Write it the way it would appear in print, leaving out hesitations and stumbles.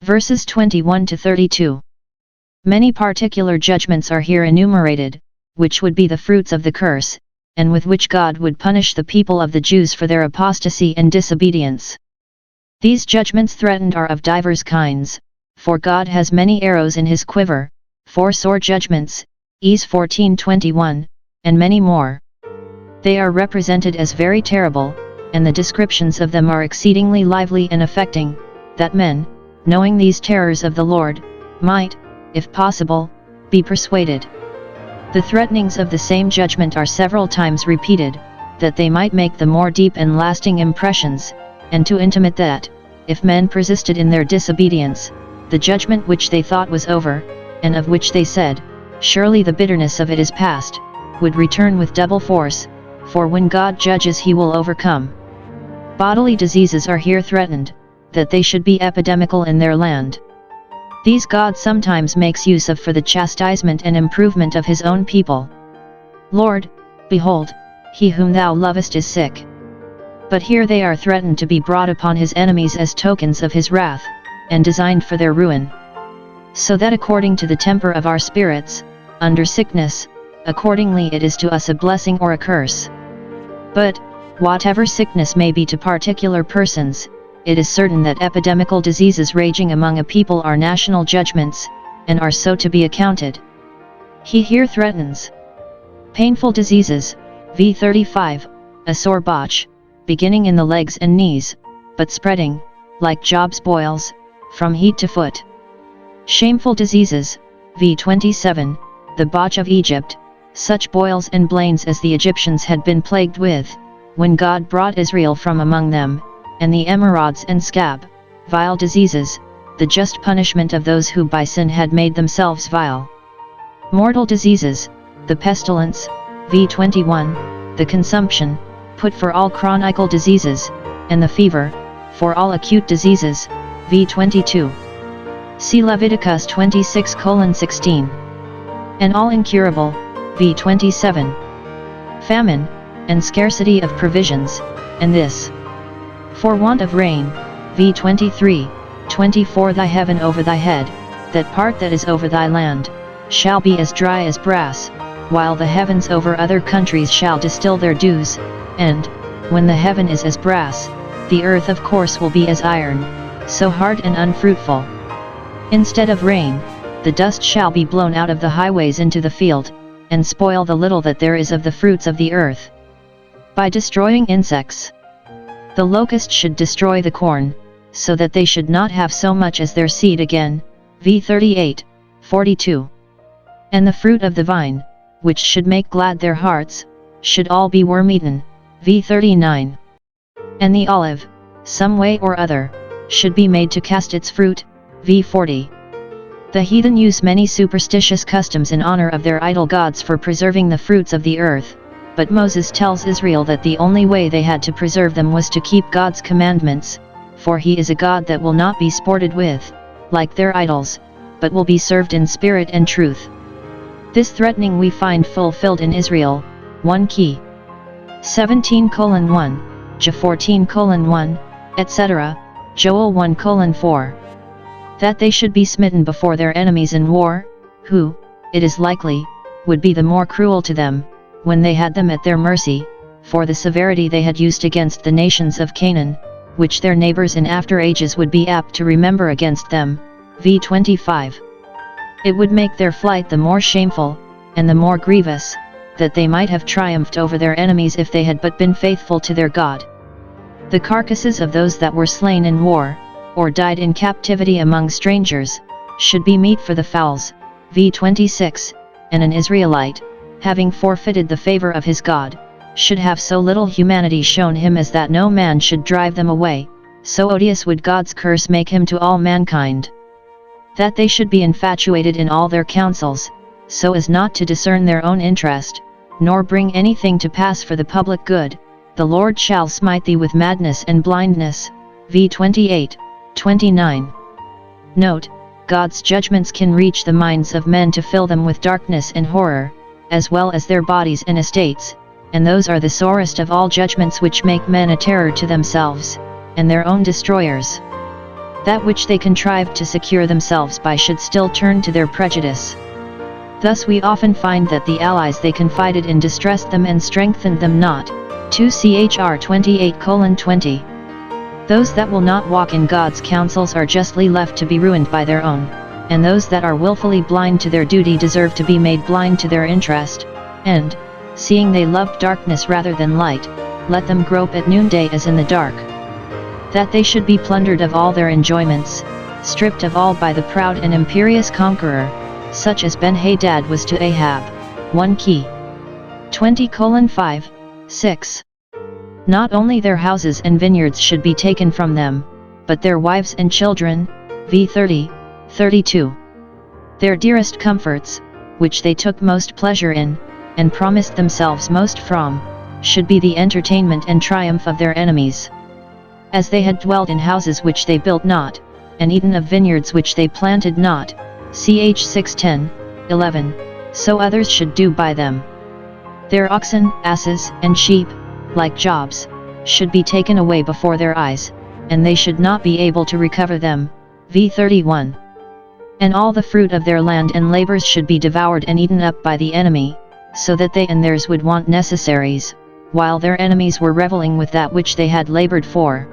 Verses 21 to 32. Many particular judgments are here enumerated, which would be the fruits of the curse, and with which God would punish the people of the Jews for their apostasy and disobedience. These judgments threatened are of divers kinds, for God has many arrows in his quiver, 4 sore judgments, Is 14:21, and many more. They are represented as very terrible, and the descriptions of them are exceedingly lively and affecting, that men, knowing these terrors of the Lord, might, if possible, be persuaded. The threatenings of the same judgment are several times repeated, that they might make the more deep and lasting impressions, and to intimate that, if men persisted in their disobedience, the judgment which they thought was over, and of which they said, surely the bitterness of it is past, would return with double force, for when God judges he will overcome. Bodily diseases are here threatened, that they should be epidemical in their land. These God sometimes makes use of for the chastisement and improvement of his own people. Lord, behold, he whom thou lovest is sick. But here they are threatened to be brought upon his enemies as tokens of his wrath, and designed for their ruin. So that according to the temper of our spirits, under sickness, accordingly it is to us a blessing or a curse. But, whatever sickness may be to particular persons, it is certain that epidemical diseases raging among a people are national judgments, and are so to be accounted. He here threatens painful diseases, v. 35, a sore botch, beginning in the legs and knees, but spreading, like Job's boils, from head to foot. Shameful diseases, v. 27, the botch of Egypt, such boils and blains as the Egyptians had been plagued with, when God brought Israel from among them, and the emerods and scab, vile diseases, the just punishment of those who by sin had made themselves vile. Mortal diseases, the pestilence, v. 21, the consumption, put for all chronical diseases, and the fever, for all acute diseases, v. 22. See Leviticus 26:16. And all incurable, v. 27. Famine, and scarcity of provisions, and this, for want of rain, v. 23:24. Thy heaven over thy head, that part that is over thy land, shall be as dry as brass, while the heavens over other countries shall distill their dews, and, when the heaven is as brass, the earth of course will be as iron, so hard and unfruitful. Instead of rain, the dust shall be blown out of the highways into the field, and spoil the little that there is of the fruits of the earth. By destroying insects, the locust should destroy the corn, so that they should not have so much as their seed again, v. 38:42. And the fruit of the vine, which should make glad their hearts, should all be worm-eaten, v. 39. And the olive, some way or other, should be made to cast its fruit, v. 40. The heathen use many superstitious customs in honor of their idol gods for preserving the fruits of the earth, but Moses tells Israel that the only way they had to preserve them was to keep God's commandments, for he is a God that will not be sported with, like their idols, but will be served in spirit and truth. This threatening we find fulfilled in Israel, 1 Key 17:1, Jah 14:1, etc., Joel 1:4. That they should be smitten before their enemies in war, who, it is likely, would be the more cruel to them, when they had them at their mercy, for the severity they had used against the nations of Canaan, which their neighbors in after ages would be apt to remember against them, v. 25. It would make their flight the more shameful, and the more grievous, that they might have triumphed over their enemies if they had but been faithful to their God. The carcasses of those that were slain in war, or died in captivity among strangers, should be meat for the fowls, v. 26, and an Israelite, having forfeited the favor of his God, should have so little humanity shown him as that no man should drive them away, so odious would God's curse make him to all mankind. That they should be infatuated in all their counsels, so as not to discern their own interest, nor bring anything to pass for the public good, the Lord shall smite thee with madness and blindness, v. 28:29. Note, God's judgments can reach the minds of men to fill them with darkness and horror, as well as their bodies and estates, and those are the sorest of all judgments which make men a terror to themselves, and their own destroyers. That which they contrived to secure themselves by should still turn to their prejudice. Thus we often find that the allies they confided in distressed them and strengthened them not. 2 Chr 28:20. Those that will not walk in God's counsels are justly left to be ruined by their own, and those that are willfully blind to their duty deserve to be made blind to their interest, and, seeing they loved darkness rather than light, let them grope at noonday as in the dark. That they should be plundered of all their enjoyments, stripped of all by the proud and imperious conqueror, such as Ben-Hadad was to Ahab. 1 Key 20:5, 6. Not only their houses and vineyards should be taken from them, but their wives and children, v. 30:32. Their dearest comforts, which they took most pleasure in, and promised themselves most from, should be the entertainment and triumph of their enemies. As they had dwelt in houses which they built not, and eaten of vineyards which they planted not, ch 6:10-11, so others should do by them. Their oxen, asses, and sheep, like Job's, should be taken away before their eyes, and they should not be able to recover them, v. 31. And all the fruit of their land and labors should be devoured and eaten up by the enemy, so that they and theirs would want necessaries, while their enemies were reveling with that which they had labored for.